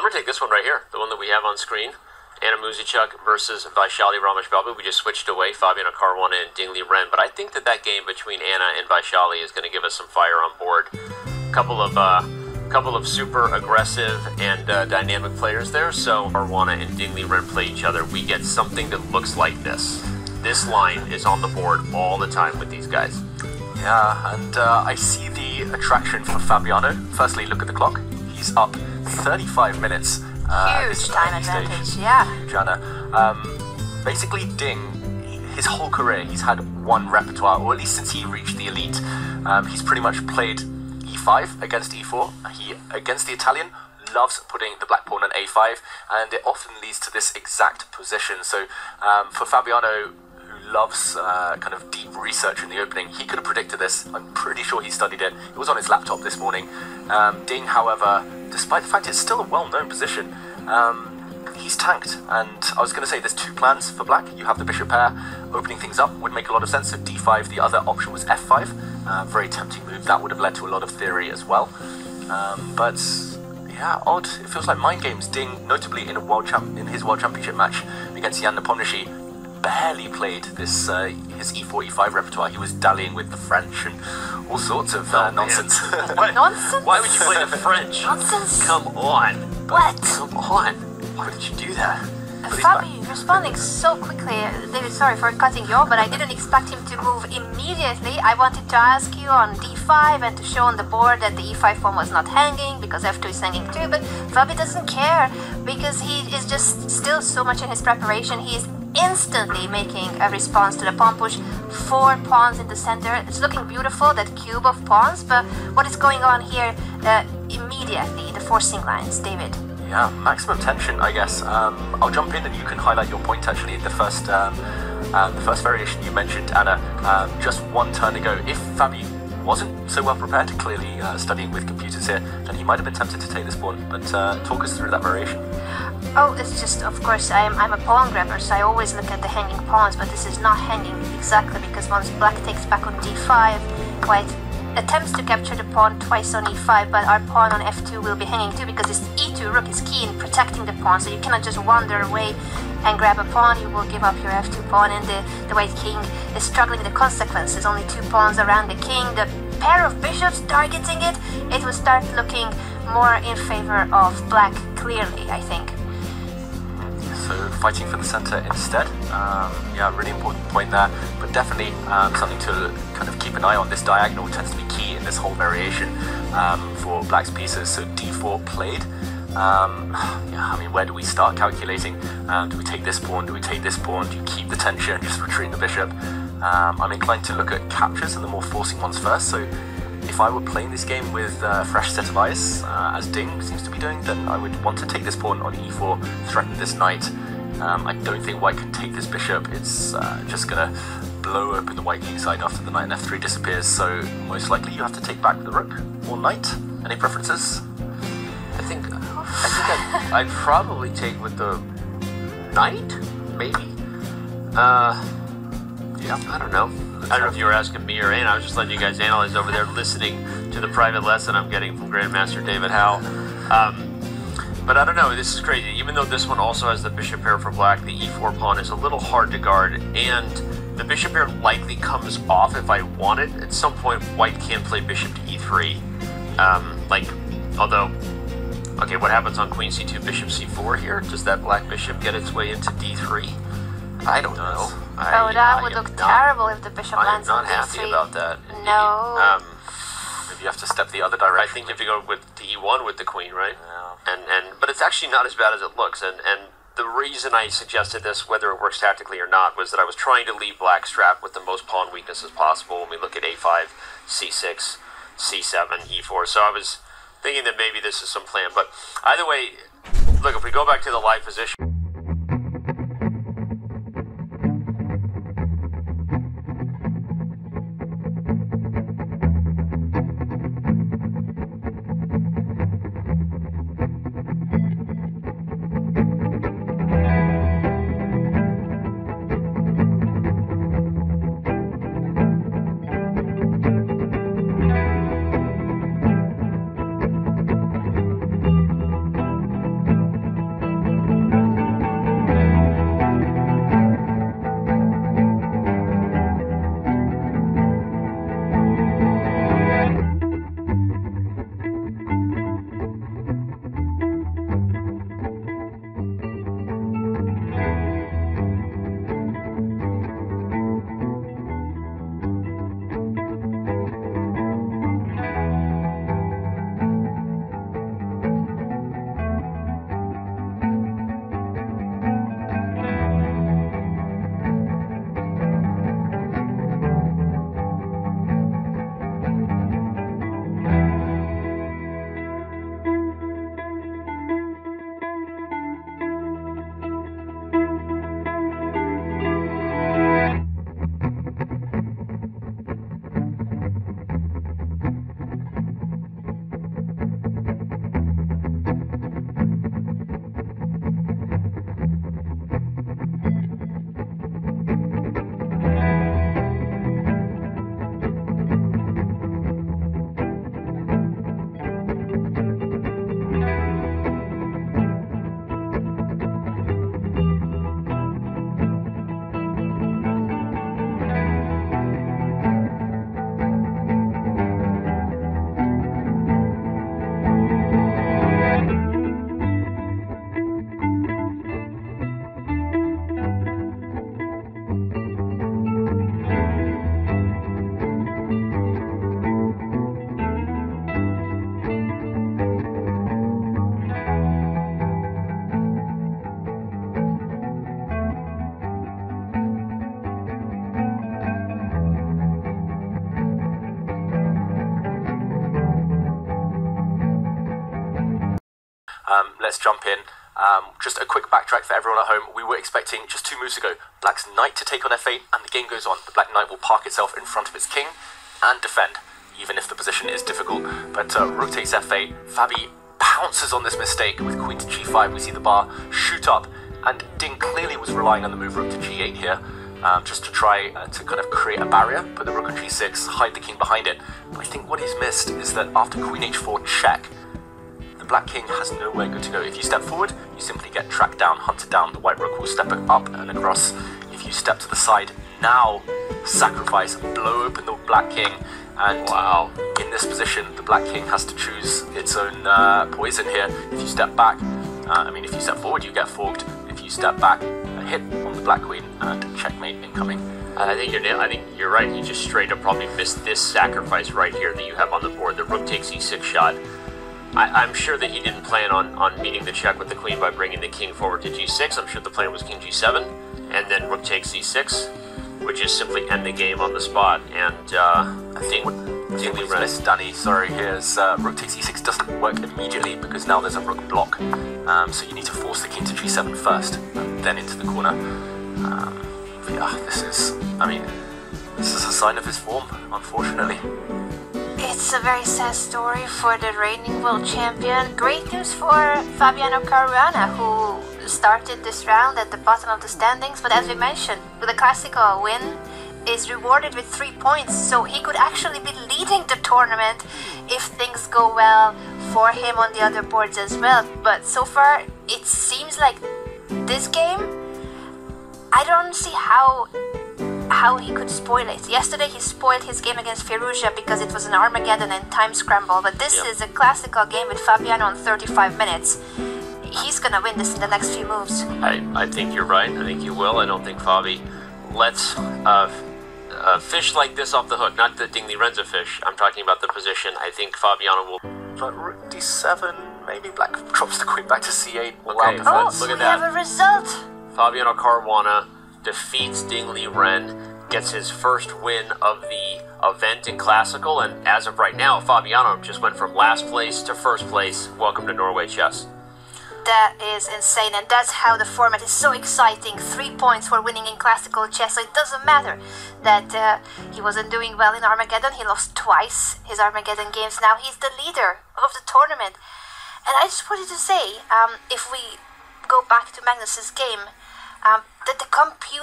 I'm going to take this one right here, the one that we have on screen. Anna Muzichuk versus Vaishali Rameshbabu. We just switched away, Fabiano Caruana and Liren. But I think that that game between Anna and Vaishali is going to give us some fire on board. Couple of super aggressive and dynamic players there. So Caruana and Liren play each other. We get something that looks like this. This line is on the board all the time with these guys. Yeah, and I see the attraction for Fabiano. Firstly, look at the clock. He's up 35 minutes. Huge time advantage, yeah. Huge, Anna. Basically, Ding, his whole career, he's had one repertoire, or at least since he reached the elite. He's pretty much played e5 against e4. He, against the Italian, loves putting the black pawn on a5, and it often leads to this exact position. So for Fabiano, who loves kind of deep research in the opening, he could have predicted this. I'm pretty sure he studied it. It was on his laptop this morning. Ding, however, despite the fact it's still a well-known position, he's tanked. And I was going to say there's two plans for black. You have the bishop pair. Opening things up would make a lot of sense. So d5, the other option was f5. Very tempting move. That would have led to a lot of theory as well. But yeah, odd. It feels like mind games. Ding, notably in his World Championship match against Jan Nepomniachtchi, barely played this his e4, e5 repertoire. He was dallying with the French and all sorts of nonsense. Nonsense? Why would you play the French? Nonsense? Come on. What? Come on. Why did you do that? Fabi, responding so quickly. David, sorry for cutting you off, but I didn't expect him to move immediately. I wanted to ask you on d5 and to show on the board that the e5 pawn was not hanging because f2 is hanging too, but Fabi doesn't care because he is just still so much in his preparation. He is instantly making a response to the pawn push. 4 pawns in the center. It's looking beautiful, that cube of pawns, but what is going on here immediately, the forcing lines, David? Yeah, maximum tension, I guess. I'll jump in and you can highlight your point actually. The first variation you mentioned, Anna, just one turn ago. If Fabi wasn't so well prepared, clearly studying with computers here, then he might have been tempted to take this pawn. But talk us through that variation. Oh, it's just, of course, I'm a pawn grabber, so I always look at the hanging pawns, but this is not hanging exactly because once black takes back on d5, white attempts to capture the pawn twice on e5, but our pawn on f2 will be hanging too because this e2 rook is key in protecting the pawn, so you cannot just wander away and grab a pawn. You will give up your f2 pawn, and the white king is struggling with the consequences. Only 2 pawns around the king. The pair of bishops targeting it, it will start looking more in favor of black, clearly, I think. So fighting for the center instead. Yeah, really important point there, but definitely something to kind of keep an eye on. This diagonal tends to be key in this whole variation for black's pieces. So d4 played. Yeah, I mean, where do we start calculating? Do we take this pawn? Do we take this pawn? Do you keep the tension, just retreat the bishop? I'm inclined to look at captures and the more forcing ones first. So if I were playing this game with a fresh set of eyes, as Ding seems to be doing, then I would want to take this pawn on e4, threaten this knight. I don't think white can take this bishop. It's just going to blow open the white king side after the knight and f3 disappears, so most likely you have to take back the rook or knight. Any preferences? I think I'd probably take with the knight, maybe. Yeah, I don't know. I don't know if you were asking me or Anne. I was just letting you guys analyze over there, listening to the private lesson I'm getting from Grandmaster David Howe. But I don't know, this is crazy. Even though this one also has the bishop pair for black, the e4 pawn is a little hard to guard, and the bishop pair likely comes off if I want it. At some point, white can play bishop to e3. Although, okay, what happens on queen c2, bishop c4 here? Does that black bishop get its way into d3? I don't know. That would look terrible if the bishop lands on d3. I'm not happy about that. No. Maybe you have to step the other direction. I think if you go with d1 with the queen, right? Yeah. But it's actually not as bad as it looks. And the reason I suggested this, whether it works tactically or not, was that I was trying to leave black strapped with the most pawn weaknesses possible when we look at a5, c6, c7, e4. So I was thinking that maybe this is some plan. But either way, look, if we go back to the live position, let's jump in. Just a quick backtrack for everyone at home. We were expecting just 2 moves ago Black's knight to take on f8, and the game goes on. The Black knight will park itself in front of its king and defend, even if the position is difficult. But rook takes f8. Fabi pounces on this mistake with queen to g5. We see the bar shoot up, and Ding clearly was relying on the move rook to g8 here, just to try to kind of create a barrier, put the rook on g6, hide the king behind it. But I think what he's missed is that after queen h4 check, the black king has nowhere good to go. If you step forward, you simply get tracked down, hunted down. The white rook will step up and across. If you step to the side, now sacrifice, blow open the black king, and wow, in this position, the black king has to choose its own poison here. If you step back, if you step forward, you get forked. If you step back, a hit on the black queen and checkmate incoming. I think you're right. He just straight up probably missed this sacrifice right here that you have on the board. The rook takes e6 shot. I'm sure that he didn't plan on meeting the check with the queen by bringing the king forward to g6. I'm sure the plan was king g7, and then rook takes e6, which is simply end the game on the spot. And I think what missed, Danny, sorry, here's rook takes e6 doesn't work immediately because now there's a rook block. So you need to force the king to g7 first, and then into the corner. Yeah, this is a sign of his form, unfortunately. It's a very sad story for the reigning world champion. Great news for Fabiano Caruana, who started this round at the bottom of the standings, but as we mentioned, with a classical win is rewarded with 3 points, so he could actually be leading the tournament if things go well for him on the other boards as well. But so far, it seems like this game, I don't see how he could spoil it. Yesterday he spoiled his game against Firouzja because it was an Armageddon and time scramble, but this is a classical game with Fabiano on 35 minutes. He's gonna win this in the next few moves. I think you're right. I think you will. I don't think Fabi lets fish like this off the hook. Not that Ding Liren's a fish. I'm talking about the position. I think Fabiano will... But rook d7, maybe black drops the queen back to c8. Okay, oh, look at we that. have a result. Fabiano Caruana defeats Ding Liren, gets his first win of the event in Classical, and as of right now, Fabiano just went from last place to first place. Welcome to Norway Chess. That is insane, and that's how the format is so exciting. 3 points for winning in Classical chess, so it doesn't matter that he wasn't doing well in Armageddon. He lost twice his Armageddon games. Now he's the leader of the tournament. And I just wanted to say, if we go back to Magnus's game, that the computer